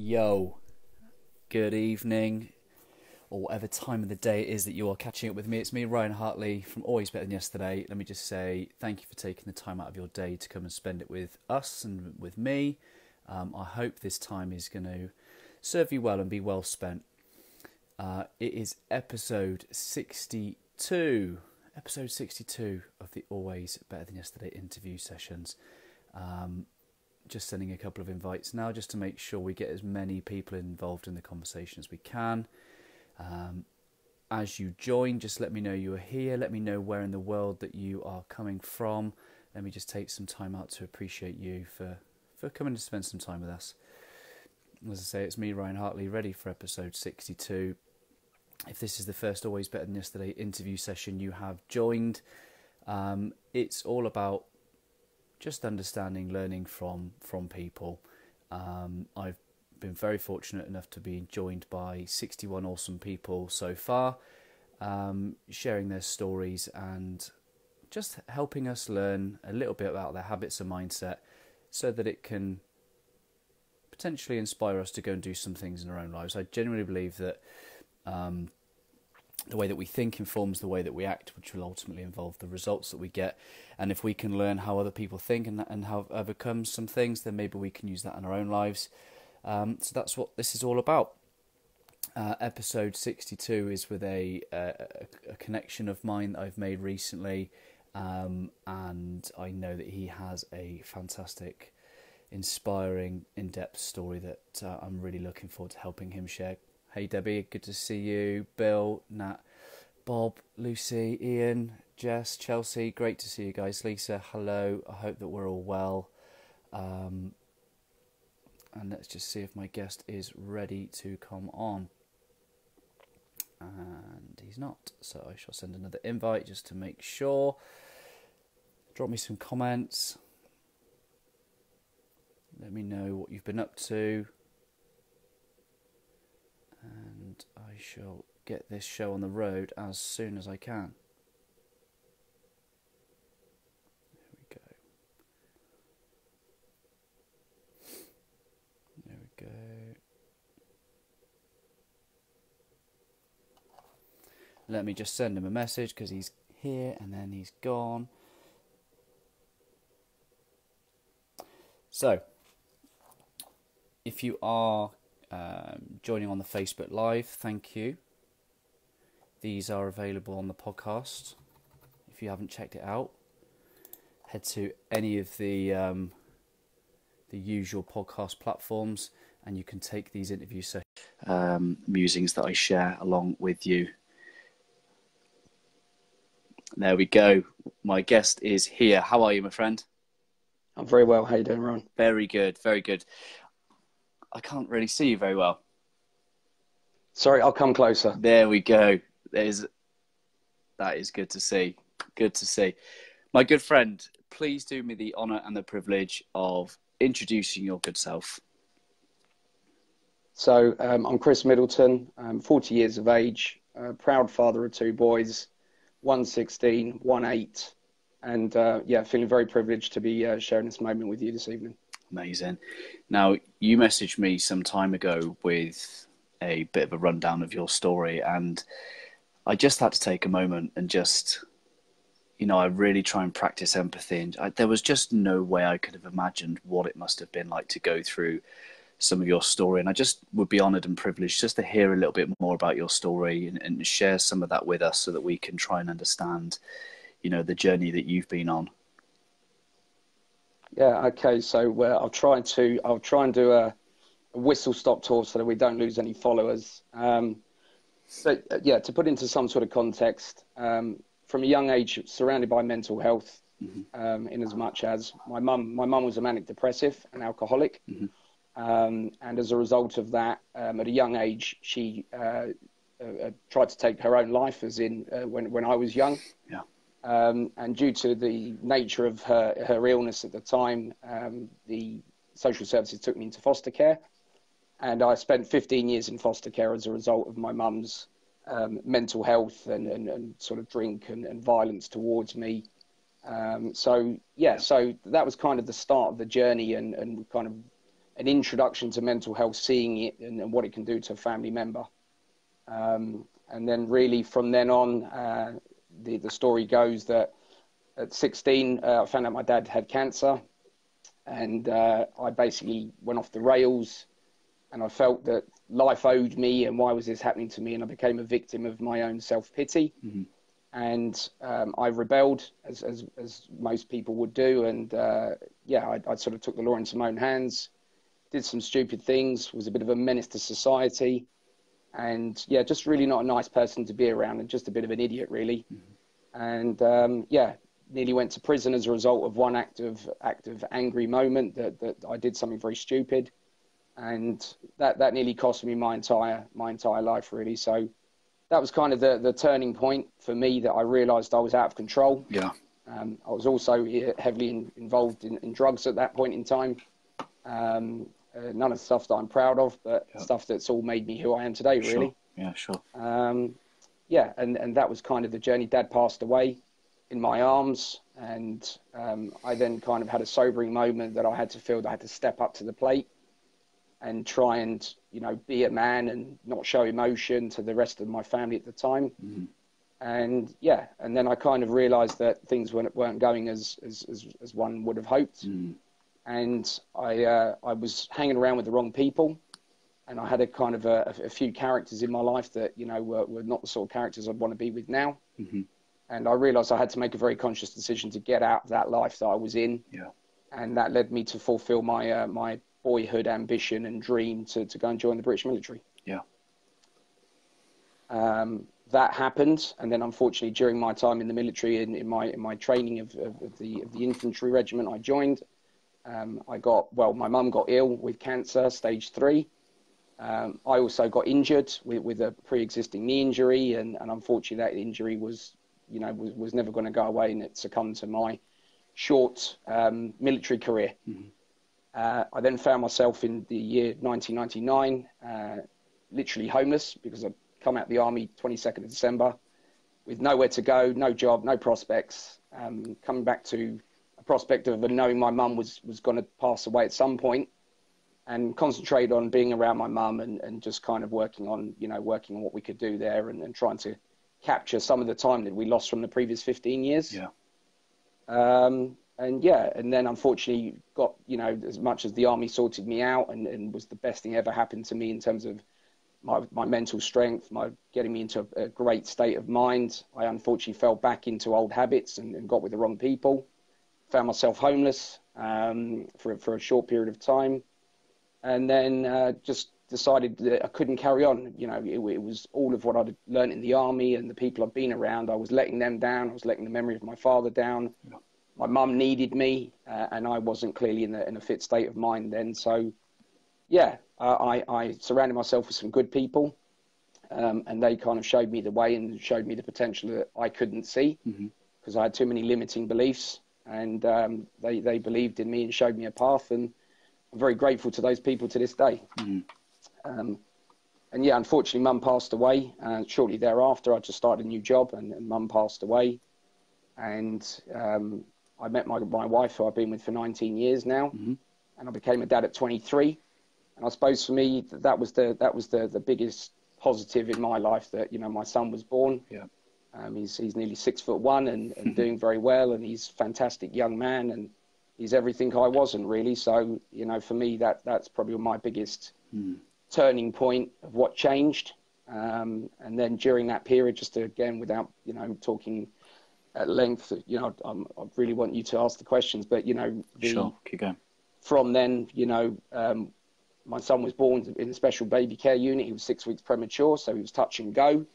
Yo, good evening, or whatever time of the day it is that you are catching up with me. It's me, Ryan Hartley, from Always Better Than Yesterday. Let me just say thank you for taking the time out of your day to come and spend it with us and with me. I hope this time is going to serve you well and be well spent. It is episode 62 of the Always Better Than Yesterday interview sessions. Just sending a couple of invites now just to make sure we get as many people involved in the conversation as we can. As you join, just let me know you are here. Let me know where in the world that you are coming from. Let me just take some time out to appreciate you for coming to spend some time with us. As I say, it's me, Ryan Hartley, ready for episode 62. If this is the first Always Better Than Yesterday interview session you have joined, it's all about just understanding, learning from people. I've been very fortunate enough to be joined by 61 awesome people so far, sharing their stories and just helping us learn a little bit about their habits and mindset so that it can potentially inspire us to go and do some things in our own lives. I genuinely believe that the way that we think informs the way that we act, which will ultimately involve the results that we get. And if we can learn how other people think and how overcome some things, then maybe we can use that in our own lives. So that's what this is all about. Episode 62 is with a connection of mine that I've made recently, and I know that he has a fantastic, inspiring, in-depth story that I'm really looking forward to helping him share. Hey Debbie, good to see you. Bill, Nat, Bob, Lucy, Ian, Jess, Chelsea, great to see you guys. Lisa, hello. I hope that we're all well. And let's just see if my guest is ready to come on. And he's not, so I shall send another invite just to make sure. Drop me some comments. Let me know what you've been up to. And I shall get this show on the road as soon as I can. There we go. There we go. Let me just send him a message because he's here and then he's gone. So, if you are joining on the Facebook Live, thank you. These are available on the podcast. If you haven't checked it out, head to any of the usual podcast platforms, and you can take these interview musings that I share along with you. There we go. My guest is here. How are you, my friend? I'm very well. How you doing, Ron? Very good. Very good. I can't really see you very well. Sorry, I'll come closer. There we go. That is good to see. Good to see. My good friend, please do me the honour and the privilege of introducing your good self. So, I'm Chris Middleton. I'm 40 years of age, proud father of two boys, one 16, one 8. And feeling very privileged to be sharing this moment with you this evening. Amazing. Now, you messaged me some time ago with a bit of a rundown of your story, and I just had to take a moment and just, I really try and practice empathy. And there was just no way I could have imagined what it must have been like to go through some of your story. And I just would be honoured and privileged just to hear a little bit more about your story and share some of that with us so that we can try and understand, the journey that you've been on. Yeah. Okay. So I'll try and do a whistle-stop tour so that we don't lose any followers. To put into some sort of context, from a young age, surrounded by mental health, in as much as my mum was a manic depressive and alcoholic, and as a result of that, at a young age, she tried to take her own life, as in when I was young. Yeah. And due to the nature of her illness at the time, the social services took me into foster care, and I spent 15 years in foster care as a result of my mum's mental health and sort of drink and violence towards me. So that was kind of the start of the journey, and kind of an introduction to mental health, seeing it and what it can do to a family member. And then really from then on, the story goes that at 16, I found out my dad had cancer, and I basically went off the rails, and I felt that life owed me, and why was this happening to me? And I became a victim of my own self-pity. Mm-hmm. And I rebelled, as most people would do. And I sort of took the law into my own hands, did some stupid things, was a bit of a menace to society. And just really not a nice person to be around, and just a bit of an idiot, really. Mm-hmm. And nearly went to prison as a result of one act of angry moment that I did something very stupid. And that nearly cost me my entire life, really. So that was kind of the turning point for me, that I realized I was out of control. Yeah. I was also heavily involved in drugs at that point in time. None of the stuff that I'm proud of, but stuff that's all made me who I am today, really. Sure. Yeah, sure. And that was kind of the journey. Dad passed away in my arms, and I then kind of had a sobering moment that I had to feel that I had to step up to the plate and try and, be a man and not show emotion to the rest of my family at the time. Mm-hmm. And then I kind of realized that things weren't going as one would have hoped. Mm. And I was hanging around with the wrong people, and I had a kind of a few characters in my life that, were not the sort of characters I'd want to be with now. Mm-hmm. And I realized I had to make a very conscious decision to get out of that life that I was in. Yeah. And that led me to fulfill my my boyhood ambition and dream to go and join the British military. Yeah. That happened, and then unfortunately during my time in the military, in my training of the infantry regiment I joined, my mum got ill with cancer, stage 3. I also got injured with a pre-existing knee injury, and unfortunately that injury was never going to go away, and it succumbed to my short military career. Mm-hmm. I then found myself in the year 1999, literally homeless, because I'd come out of the army 22nd of December with nowhere to go, no job, no prospects, coming back to a prospect of knowing my mum was going to pass away at some point, and concentrate on being around my mum and just kind of working on what we could do there, and trying to capture some of the time that we lost from the previous 15 years. Yeah. And then unfortunately got, as much as the army sorted me out and was the best thing ever happened to me in terms of my mental strength, my getting me into a great state of mind, I unfortunately fell back into old habits and got with the wrong people, found myself homeless for a short period of time, and then just decided that I couldn't carry on. It was all of what I'd learned in the army and the people I'd been around. I was letting them down. I was letting the memory of my father down. Yeah. My mum needed me, and I wasn't clearly in a fit state of mind then. So, I surrounded myself with some good people, and they kind of showed me the way and showed me the potential that I couldn't see, because I had too many limiting beliefs. And they believed in me and showed me a path, and I'm very grateful to those people to this day. Mm-hmm. Unfortunately, Mum passed away. Shortly thereafter, I just started a new job, and Mum passed away. And I met my wife, who I've been with for 19 years now, mm-hmm. and I became a dad at 23. And I suppose for me, that was the biggest positive in my life, that my son was born. Yeah. He's nearly 6'1" and doing very well, and he's a fantastic young man, and he's everything I wasn't, really. So for me, that's probably my biggest turning point of what changed. And then during that period, just to, again, without talking at length, I really want you to ask the questions, but sure, keep going. From then, my son was born in a special baby care unit. He was 6 weeks premature, so he was touch and go.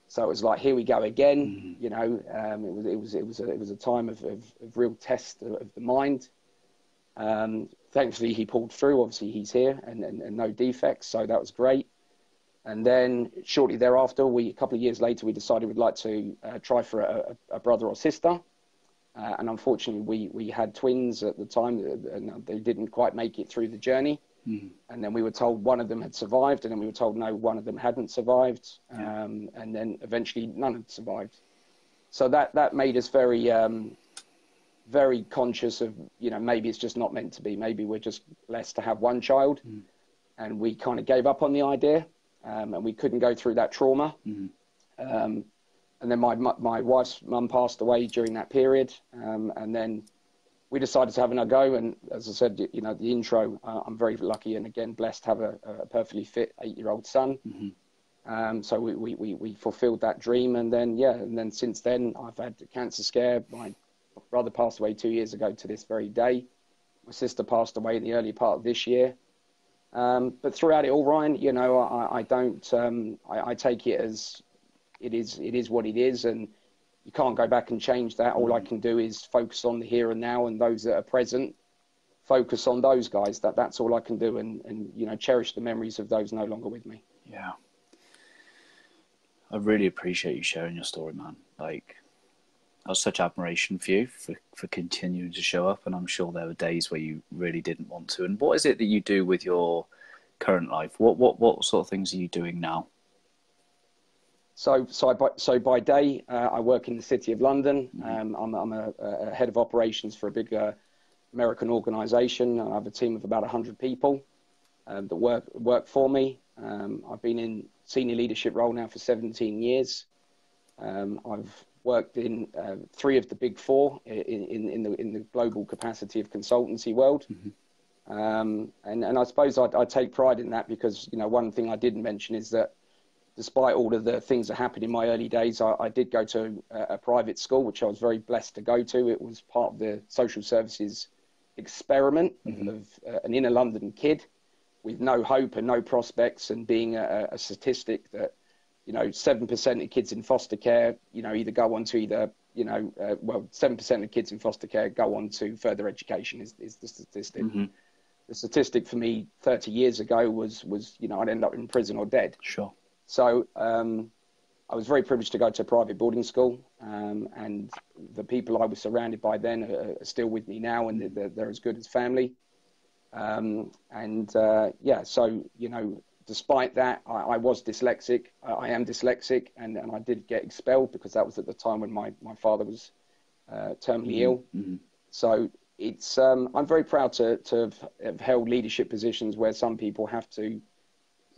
So it was like, here we go again. Mm-hmm. It was a time of real test of the mind. Thankfully, he pulled through. Obviously, he's here and no defects, so that was great. And then shortly thereafter, a couple of years later, we decided we'd like to try for a brother or sister. And unfortunately, we had twins at the time, and they didn't quite make it through the journey. Mm-hmm. And then we were told one of them had survived, and then we were told no, one of them hadn't survived. Yeah. And then eventually none had survived. So that made us very very conscious of, maybe it's just not meant to be. Maybe we're just blessed to have one child, and we kind of gave up on the idea, and we couldn't go through that trauma. And then my wife's mum passed away during that period, and then we decided to have another go. And as I said, the intro, I'm very lucky and again blessed to have a perfectly fit 8-year-old son. So we fulfilled that dream, and then since then I've had a cancer scare. My brother passed away 2 years ago to this very day. My sister passed away in the early part of this year. But throughout it all, Ryan, I take it as it is what it is, and you can't go back and change that. All I can do is focus on the here and now, and those that are present, focus on those guys. That's all I can do, and cherish the memories of those no longer with me. Yeah. I really appreciate you sharing your story, man. Like, I was such admiration for you for continuing to show up, and I'm sure there were days where you really didn't want to. And what is it that you do with your current life? What sort of things are you doing now? So by day, I work in the City of London. I'm a head of operations for a big American organisation. I have a team of about 100 people that work for me. I've been in senior leadership role now for 17 years. I've worked in 3 of the big 4 in the global capacity of consultancy world. And I suppose I take pride in that because, one thing I didn't mention is that despite all of the things that happened in my early days, I did go to a private school, which I was very blessed to go to. It was part of the social services experiment of an inner London kid with no hope and no prospects, and being a statistic that, 7% of kids in foster care, either go on to 7% of kids in foster care go on to further education is the statistic. The statistic for me 30 years ago was I'd end up in prison or dead. Sure. So I was very privileged to go to a private boarding school, and the people I was surrounded by then are still with me now, and they're as good as family. So, despite that, I was dyslexic. I am dyslexic, and I did get expelled because that was at the time when my father was terminally ill. So it's I'm very proud to have held leadership positions where some people have to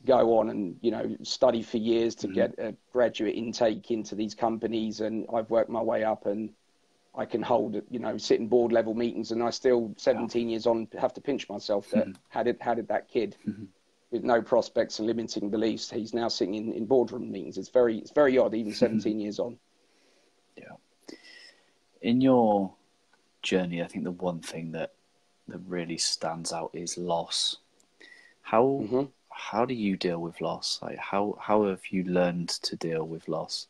go on and study for years to get a graduate intake into these companies, and I've worked my way up, and I can hold sit in board level meetings, and I still 17 years on have to pinch myself that how did that kid with no prospects and limiting beliefs, he's now sitting in boardroom meetings. It's very odd, even 17 years on. Yeah. In your journey, I think the one thing that really stands out is loss. How do you deal with loss? Like how have you learned to deal with loss?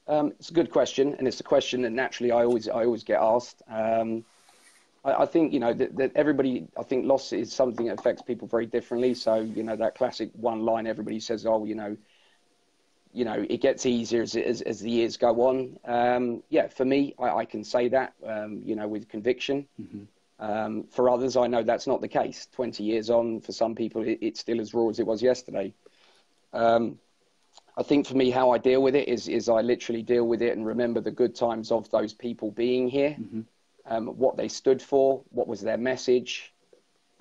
It's a good question, and it's a question that naturally I always get asked. I think that everybody. I think loss is something that affects people very differently. So that classic one line everybody says, "Oh, it gets easier as the years go on." For me, I can say that with conviction. For others, I know that's not the case. 20 years on, for some people, it's still as raw as it was yesterday. I think for me, how I deal with it is I literally deal with it and remember the good times of those people being here, what they stood for, what was their message,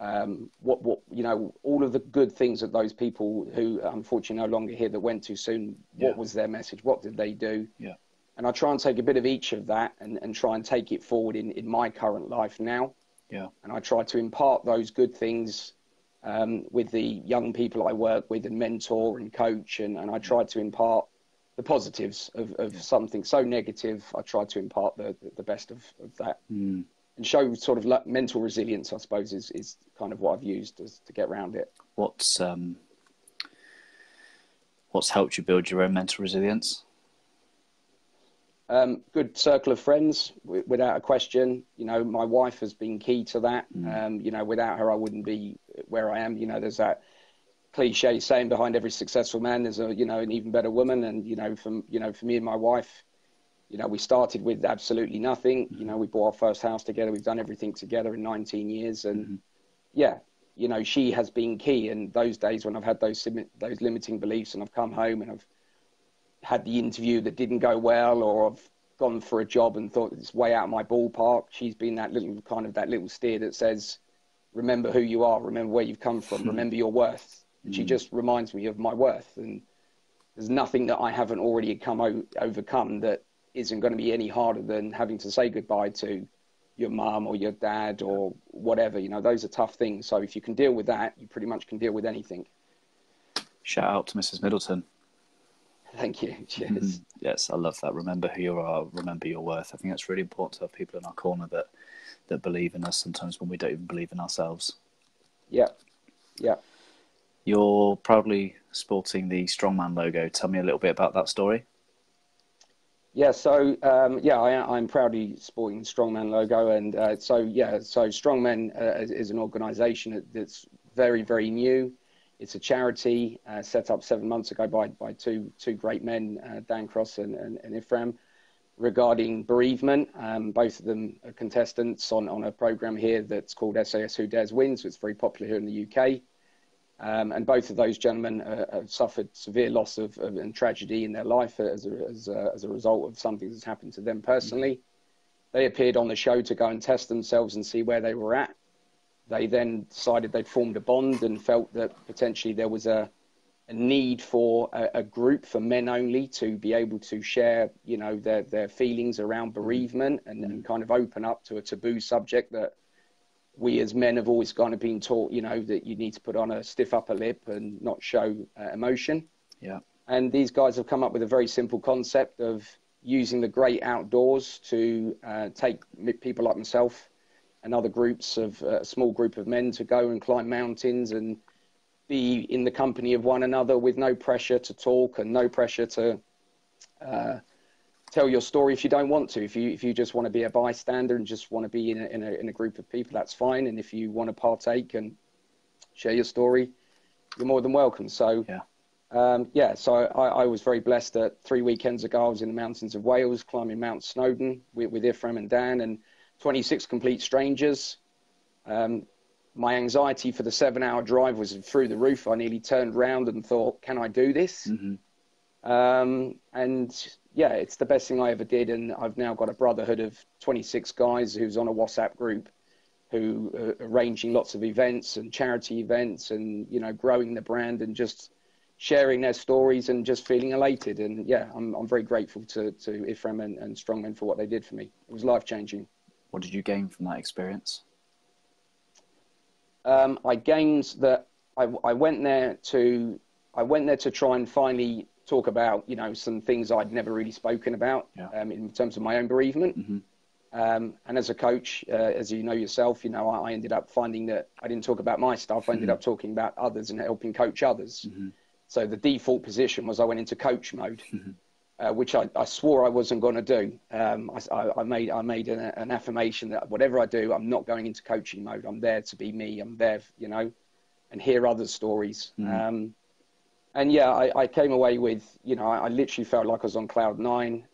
all of the good things that those people who unfortunately no longer here that went too soon, what was their message, what did they do? And I try and take a bit of each of that and try and take it forward in my current life now. And I try to impart those good things with the young people I work with and mentor and coach, and I try to impart the positives of something so negative. I try to impart the best of that and show sort of mental resilience, I suppose, is kind of what I've used to get around it. What's helped you build your own mental resilience? Good circle of friends, without a question. My wife has been key to that. Without her, I wouldn't be where I am. There's that cliche saying behind every successful man, there's an even better woman. And, for me and my wife, we started with absolutely nothing. We bought our first house together. We've done everything together in 19 years. And she has been key. And those days when I've had those limiting beliefs and I've come home and I've had the interview that didn't go well, or I've gone for a job and thought it's way out of my ballpark. She's been that little steer that says, remember who you are, remember where you've come from, remember your worth. And she just reminds me of my worth. And there's nothing that I haven't already overcome that isn't going to be any harder than having to say goodbye to your mum or your dad or whatever. You know, those are tough things. So if you can deal with that, you pretty much can deal with anything. Shout out to Mrs. Middleton. Thank you. Cheers. Yes, I love that. Remember who you are, remember your worth. I think that's really important to have people in our corner that believe in us sometimes when we don't even believe in ourselves. Yeah. Yeah. You're proudly sporting the StrongMen logo. Tell me a little bit about that story. Yeah, so I'm proudly sporting the StrongMen logo, and so StrongMen is an organisation that's very, very new. It's a charity set up 7 months ago by two great men, Dan Cross and Ifram, regarding bereavement. Both of them are contestants on a programme here that's called SAS Who Dares Wins. So it's very popular here in the UK. And both of those gentlemen have suffered severe loss and tragedy in their life as a result of something that's happened to them personally. They appeared on the show to go and test themselves and see where they were at. They then decided they'd formed a bond and felt that potentially there was a need for a group for men only to be able to share, you know, their feelings around bereavement and kind of open up to a taboo subject that we as men have always kind of been taught, you know, that you need to put on a stiff upper lip and not show emotion. Yeah. And these guys have come up with a very simple concept of using the great outdoors to take people like myself and other groups of a small group of men to go and climb mountains and be in the company of one another with no pressure to talk and no pressure to tell your story if you don't want to. If you just want to be a bystander and just want to be in a group of people, that's fine. And if you want to partake and share your story, you're more than welcome. So so I was very blessed that 3 weekends ago I was in the mountains of Wales climbing Mount Snowdon with Ifram and Dan and 26 complete strangers. My anxiety for the 7-hour drive was through the roof. I nearly turned round and thought, can I do this? And yeah, it's the best thing I ever did. And I've now got a brotherhood of 26 guys who's on a WhatsApp group who are arranging lots of events and charity events and, you know, growing the brand and just sharing their stories and just feeling elated. And yeah, I'm very grateful to Ifram and StrongMen for what they did for me. It was life-changing. What did you gain from that experience? I gained that I went there to try and finally talk about, you know, some things I'd never really spoken about in terms of my own bereavement. And as a coach, as you know yourself, you know, I ended up finding that I didn't talk about my stuff. I ended up talking about others and helping coach others. So the default position was I went into coach mode, which I swore I wasn't going to do. I made an affirmation that whatever I do, I'm not going into coaching mode. I'm there to be me. I'm there, you know, and hear others' stories. And yeah, I came away with, you know, I literally felt like I was on cloud nine,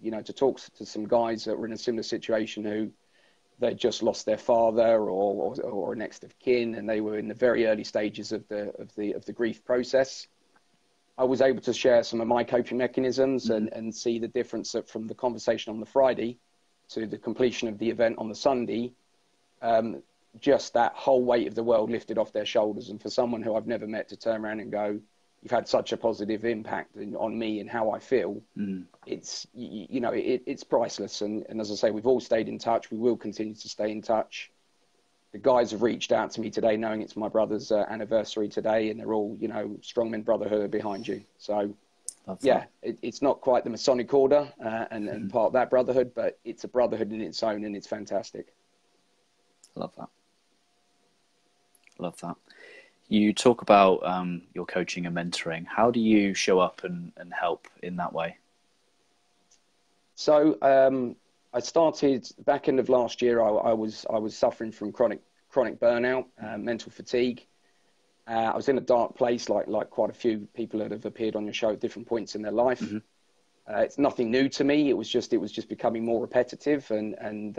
you know, to talk to some guys that were in a similar situation who they'd just lost their father or next of kin, and they were in the very early stages of the grief process. I was able to share some of my coping mechanisms and see the difference that from the conversation on the Friday to the completion of the event on the Sunday, just that whole weight of the world lifted off their shoulders. And for someone who I've never met to turn around and go, you've had such a positive impact on me and how I feel, it's, you know, it's priceless. And as I say, we've all stayed in touch. We will continue to stay in touch. The guys have reached out to me today knowing it's my brother's anniversary today, and they're all, you know, StrongMen brotherhood behind you. So, yeah, it's not quite the Masonic order and part of that brotherhood, but it's a brotherhood in its own, and it's fantastic. Love that. Love that. You talk about your coaching and mentoring. How do you show up and help in that way? So I started back end of last year. I was suffering from chronic burnout, mental fatigue. I was in a dark place, like quite a few people that have appeared on your show at different points in their life. It's nothing new to me. It was just becoming more repetitive, and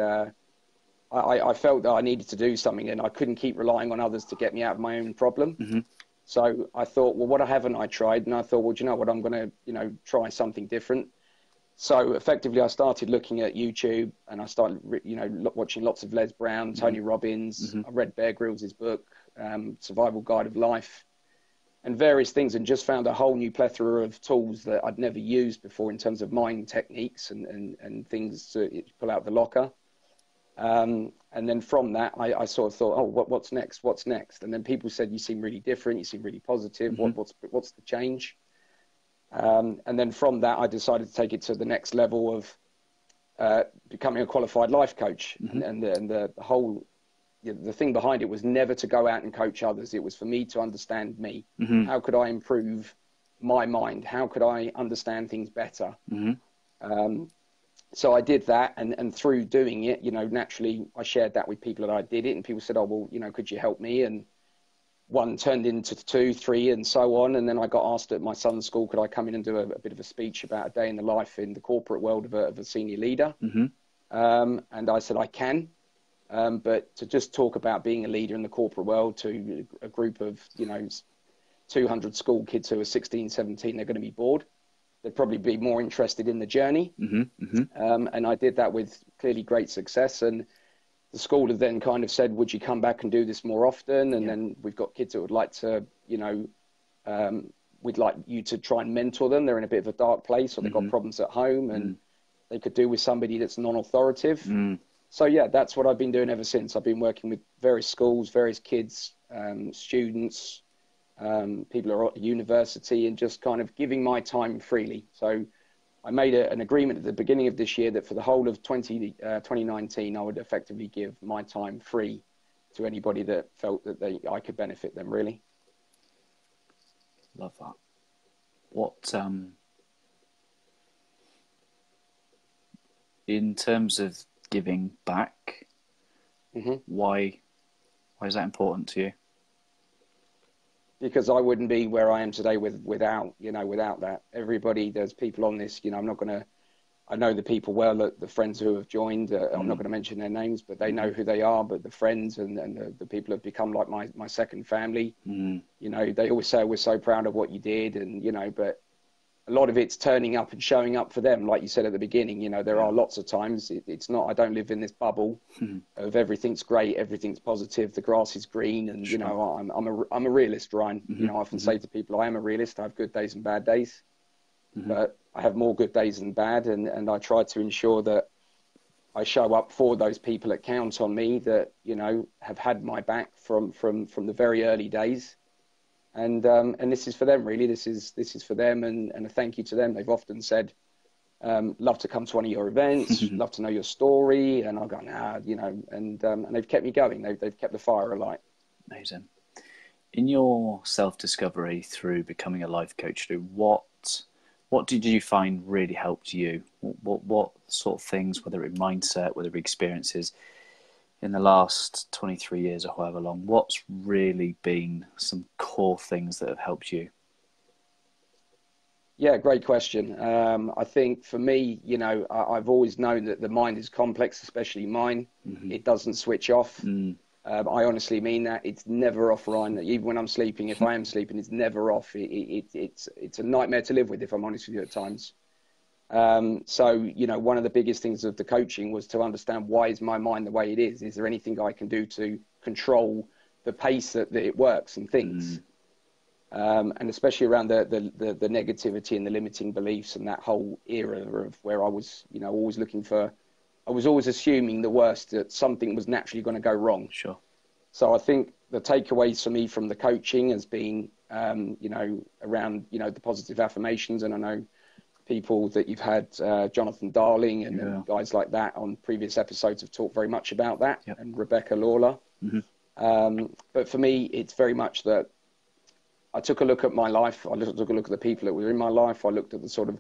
I felt that I needed to do something, and I couldn't keep relying on others to get me out of my own problem. So I thought, well, what haven't I tried? And I thought, well, do you know what? I'm going to, you know, try something different. So effectively, I started looking at YouTube, and I started, watching lots of Les Brown, Tony Robbins. I read Bear Grylls' book, Survival Guide of Life, and various things, and just found a whole new plethora of tools that I'd never used before in terms of mind techniques and things to pull out the locker. And then from that, I sort of thought, oh, what's next? What's next? And then people said, you seem really different. You seem really positive. What's the change? And then from that, I decided to take it to the next level of becoming a qualified life coach. And the whole, the thing behind it was never to go out and coach others. It was for me to understand me. How could I improve my mind? How could I understand things better? So I did that, and through doing it, naturally I shared that with people that I did it, and people said, oh, well, could you help me? And one turned into 2, 3, and so on. And then I got asked at my son's school, could I come in and do a bit of a speech about a day in the life in the corporate world of a senior leader? And I said, I can. But to just talk about being a leader in the corporate world to a group of, 200 school kids who are 16, 17, they're going to be bored. They'd probably be more interested in the journey. And I did that with clearly great success. And the school have then kind of said, would you come back and do this more often? And then we've got kids that would like to, we'd like you to try and mentor them. They're in a bit of a dark place, or they've got problems at home, and they could do with somebody that's non-authoritative. So yeah, that's what I've been doing ever since. I've been working with various schools, various kids, students, people are at university, and just kind of giving my time freely. So I made an agreement at the beginning of this year that for the whole of 2019, I would effectively give my time free to anybody that felt that I could benefit them, really. Love that. What, in terms of giving back, why is that important to you? Because I wouldn't be where I am today without that. Everybody, there's people on this, I'm not going to, I know the people well, the friends who have joined, I'm not going to mention their names, but they know who they are, but the friends and the people have become like my second family. They always say, we're so proud of what you did. And, but a lot of it's turning up and showing up for them. Like you said at the beginning, there are lots of times it's not, I don't live in this bubble of everything's great, everything's positive, the grass is green. And, I'm a realist, Ryan. I often say to people, I am a realist. I have good days and bad days, but I have more good days than bad. And I try to ensure that I show up for those people that count on me, that, have had my back from the very early days. And this is for them, really. This is for them, and a thank you to them. They've often said, love to come to one of your events, love to know your story. And I've gone, and they've kept me going. They've kept the fire alight. Amazing. In your self-discovery through becoming a life coach, what did you find really helped you? What sort of things, whether it be mindset, whether it be experiences, in the last 23 years or however long, what's really been some core things that have helped you? Yeah, great question. I think for me, I've always known that the mind is complex, especially mine. It doesn't switch off. I honestly mean that. It's never off, Ryan. Even when I'm sleeping, if I am sleeping, it's never off. It's a nightmare to live with, if I'm honest with you, at times. So, one of the biggest things of the coaching was to understand, why is my mind the way it is? Is there anything I can do to control the pace that it works and thinks? And especially around the negativity and the limiting beliefs and that whole era of where I was, always I was always assuming the worst, that something was naturally going to go wrong. Sure. So I think the takeaways for me from the coaching has been, around, the positive affirmations. And I know people that you've had, Jonathan Darling and guys like that on previous episodes have talked very much about that, and Rebecca Lawler. But for me, it's very much that I took a look at my life. I took a look at the people that were in my life. I looked at the sort of,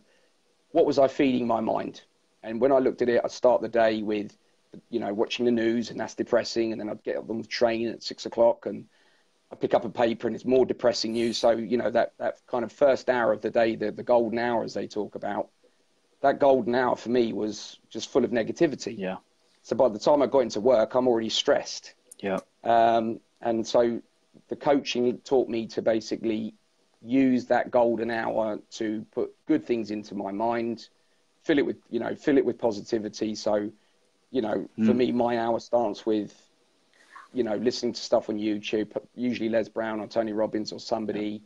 what was I feeding my mind? And when I looked at it, I'd start the day with, watching the news, and that's depressing. And then I'd get up on the train at 6 o'clock and I pick up a paper and it's more depressing news. So, that kind of first hour of the day, the golden hour, as they talk about, that golden hour for me was just full of negativity. Yeah. So by the time I got into work, I'm already stressed. Yeah. And so the coaching taught me to basically use that golden hour to put good things into my mind, fill it with positivity. So, for me, my hour starts with, listening to stuff on YouTube, usually Les Brown or Tony Robbins or somebody,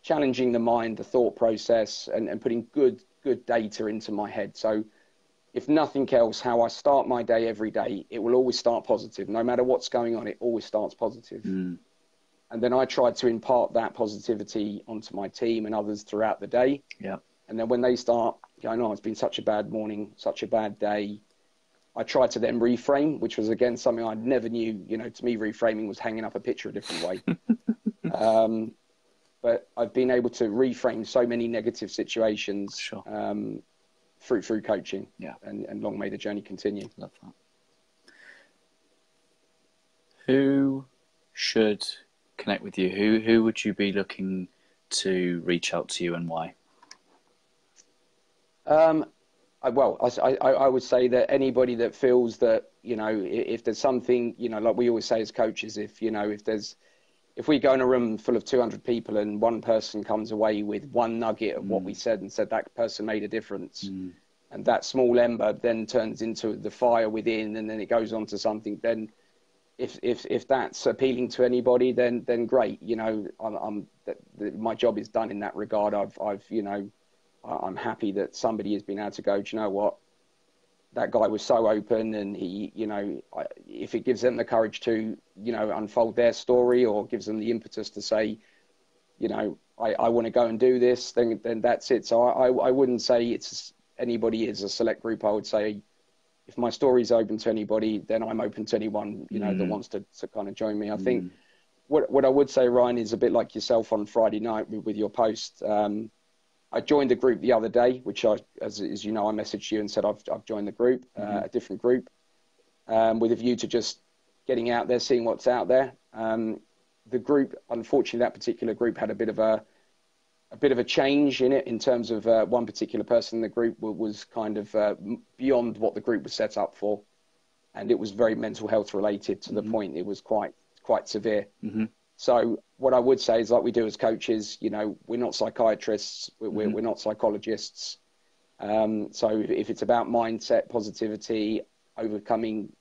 challenging the mind, the thought process, and putting good data into my head. So if nothing else, how I start my day every day, it will always start positive. No matter what's going on, it always starts positive. And then I try to impart that positivity onto my team and others throughout the day. Yeah. And then when they start going, oh, it's been such a bad morning, such a bad day, I try to then reframe, which was, again, something I never knew. To me, reframing was hanging up a picture a different way. But I've been able to reframe so many negative situations through coaching. Yeah. And long may the journey continue. Love that. Who should connect with you? Who would you be looking to reach out to you, and why? I would say that anybody that feels that, if there's something, like we always say as coaches, if we go in a room full of 200 people and one person comes away with one nugget of what we said and said that person made a difference, and that small ember then turns into the fire within, and then it goes on to something, then if that's appealing to anybody, then great. My job is done in that regard. I'm happy that somebody has been able to go, do you know what? That guy was so open, and he, if it gives them the courage to, unfold their story, or gives them the impetus to say, I want to go and do this, then that's it. So I wouldn't say anybody is a select group. I would say if my story is open to anybody, then I'm open to anyone, that wants to kind of join me. I think what I would say, Ryan, is a bit like yourself on Friday night with your post. I joined the group the other day, which as you know, I messaged you and said I've joined the group, a different group, with a view to just getting out there, seeing what's out there. The group, unfortunately, that particular group had a bit of a change in it, in terms of one particular person in the group was kind of beyond what the group was set up for, and it was very mental health related to the point it was quite severe. So what I would say is, like we do as coaches, we're not psychiatrists, we're not psychologists. So if it's about mindset, positivity, overcoming,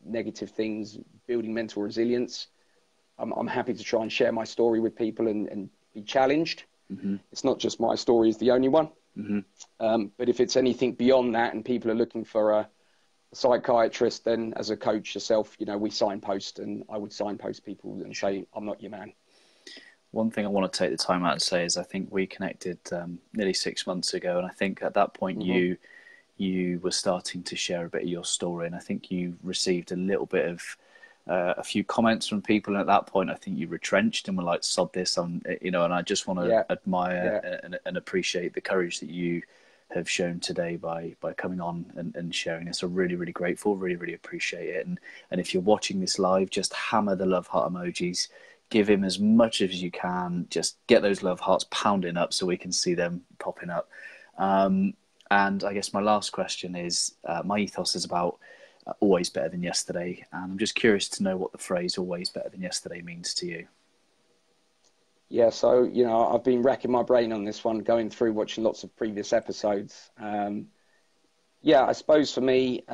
negative things, building mental resilience, I'm happy to try and share my story with people and be challenged. It's not just my story is the only one. But if it's anything beyond that and people are looking for a psychiatrist, then as a coach yourself, we signpost, and I would signpost people and say, I'm not your man. One thing I want to take the time out to say is I think we connected nearly 6 months ago, and I think at that point you were starting to share a bit of your story, and I think you received a little bit of a few comments from people, and at that point I think you retrenched and were like, sod this, and I just want to admire and appreciate the courage that you have shown today by coming on and sharing this. I'm really, really grateful, really, really appreciate it. And if you're watching this live, just hammer the love heart emojis, give him as much as you can, just get those love hearts pounding up so we can see them popping up. And I guess my last question is, my ethos is about always better than yesterday, and I'm just curious to know what the phrase always better than yesterday means to you. Yeah, so, I've been racking my brain on this one, going through watching lots of previous episodes. I suppose for me,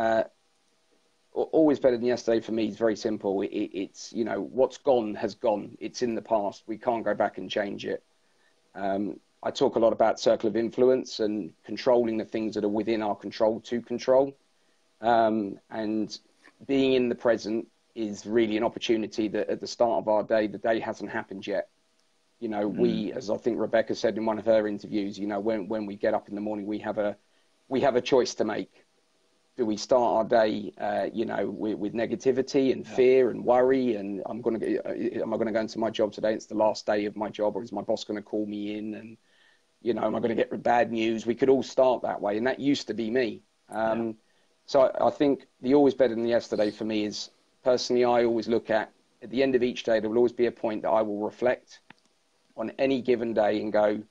always better than yesterday for me is very simple. It's, what's gone has gone. It's in the past. We can't go back and change it. I talk a lot about circle of influence and controlling the things that are within our control to control. And being in the present is really an opportunity that at the start of our day, the day hasn't happened yet. We, as I think Rebecca said in one of her interviews, when we get up in the morning, we have a choice to make. Do we start our day, with negativity and fear and worry, and am I going to go into my job today? It's the last day of my job, or is my boss going to call me in? And am I going to get bad news? We could all start that way, and that used to be me. So I think the always better than yesterday for me is, personally, I always look at the end of each day, there will always be a point that I will reflect on any given day and go,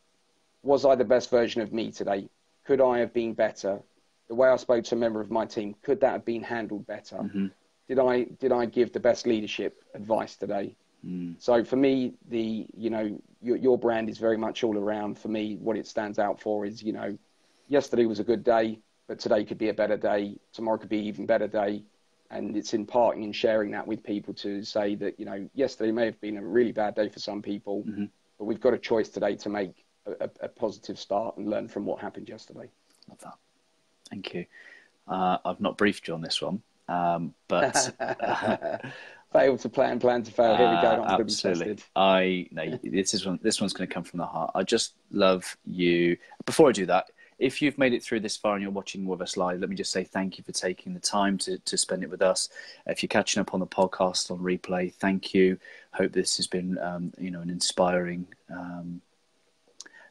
was I the best version of me today? Could I have been better? The way I spoke to a member of my team, could that have been handled better? Did I give the best leadership advice today? So for me, your brand is very much all around. For me, what it stands out for is, yesterday was a good day, but today could be a better day. Tomorrow could be an even better day. And it's imparting and sharing that with people to say that, you know, yesterday may have been a really bad day for some people, but we've got a choice today to make a positive start and learn from what happened yesterday. Love that. Thank you. I've not briefed you on this one, but fail to plan, plan to fail. Here we go. I'm absolutely. This one's going to come from the heart. I just love you. Before I do that, if you've made it through this far and you're watching with us live, let me just say thank you for taking the time to spend it with us. If you're catching up on the podcast on replay, thank you. Hope this has been an inspiring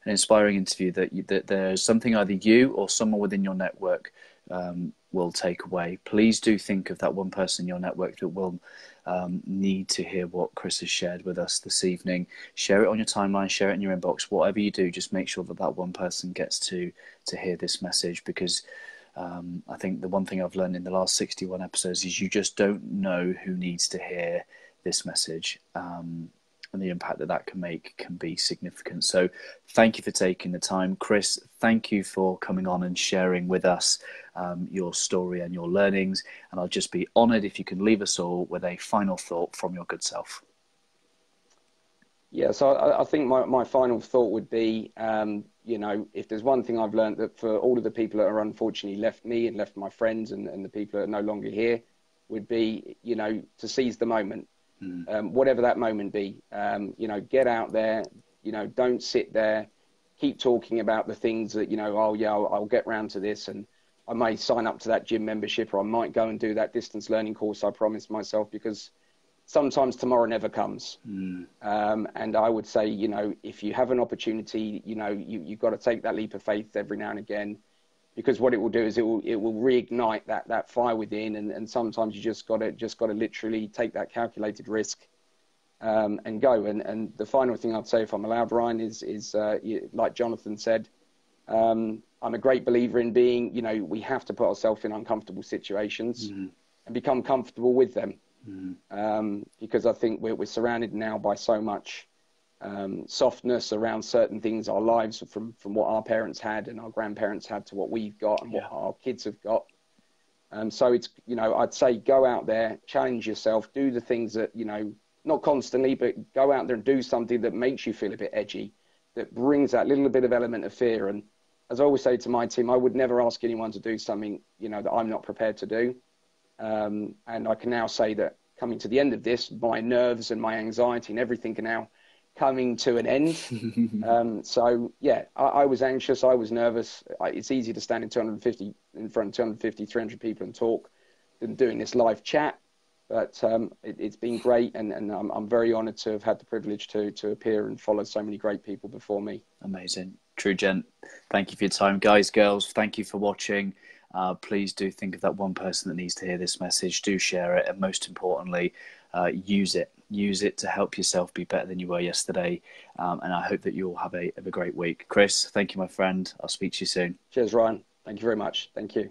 interview that there's something either you or someone within your network will take away. Please do think of that one person in your network that will need to hear what Chris has shared with us this evening. Share it on your timeline, share it in your inbox, whatever you do, just make sure that one person gets to hear this message, because I think the one thing I've learned in the last 61 episodes is you just don't know who needs to hear this message. And the impact that can make can be significant. So thank you for taking the time. Chris, thank you for coming on and sharing with us your story and your learnings. And I'll just be honoured if you can leave us all with a final thought from your good self. Yeah, so I think my final thought would be, if there's one thing I've learned, that for all of the people that are unfortunately left me and left my friends and the people that are no longer here, would be, to seize the moment. Whatever that moment be, get out there, don't sit there, keep talking about the things that, I'll get round to this, and I may sign up to that gym membership, or I might go and do that distance learning course I promised myself, because sometimes tomorrow never comes. And I would say, if you have an opportunity, you've got to take that leap of faith every now and again, because what it will do is it will reignite that fire within, and sometimes you just got to literally take that calculated risk and go. And the final thing I'd say, if I'm allowed, Ryan, is like Jonathan said, I'm a great believer in being, we have to put ourselves in uncomfortable situations and become comfortable with them, because I think we're surrounded now by so much softness around certain things, our lives, from what our parents had and our grandparents had to what we've got and what our kids have got. So it's, I'd say go out there, challenge yourself, do the things that, not constantly, but go out there and do something that makes you feel a bit edgy, that brings that little bit of element of fear. And as I always say to my team, I would never ask anyone to do something, that I'm not prepared to do. And I can now say that coming to the end of this, my nerves and my anxiety and everything are now coming to an end. So yeah, I was anxious, I was nervous. It's easy to stand in front of 250, 300 people and talk than doing this live chat. But it's been great, and I'm very honoured to have had the privilege to appear and follow so many great people before me. Amazing. True gent. Thank you for your time. Guys, girls, thank you for watching. Please do think of that one person that needs to hear this message. Do share it, and most importantly, use it. Use it to help yourself be better than you were yesterday. And I hope that you all have a great week. Chris, thank you, my friend. I'll speak to you soon. Cheers, Ryan. Thank you very much. Thank you.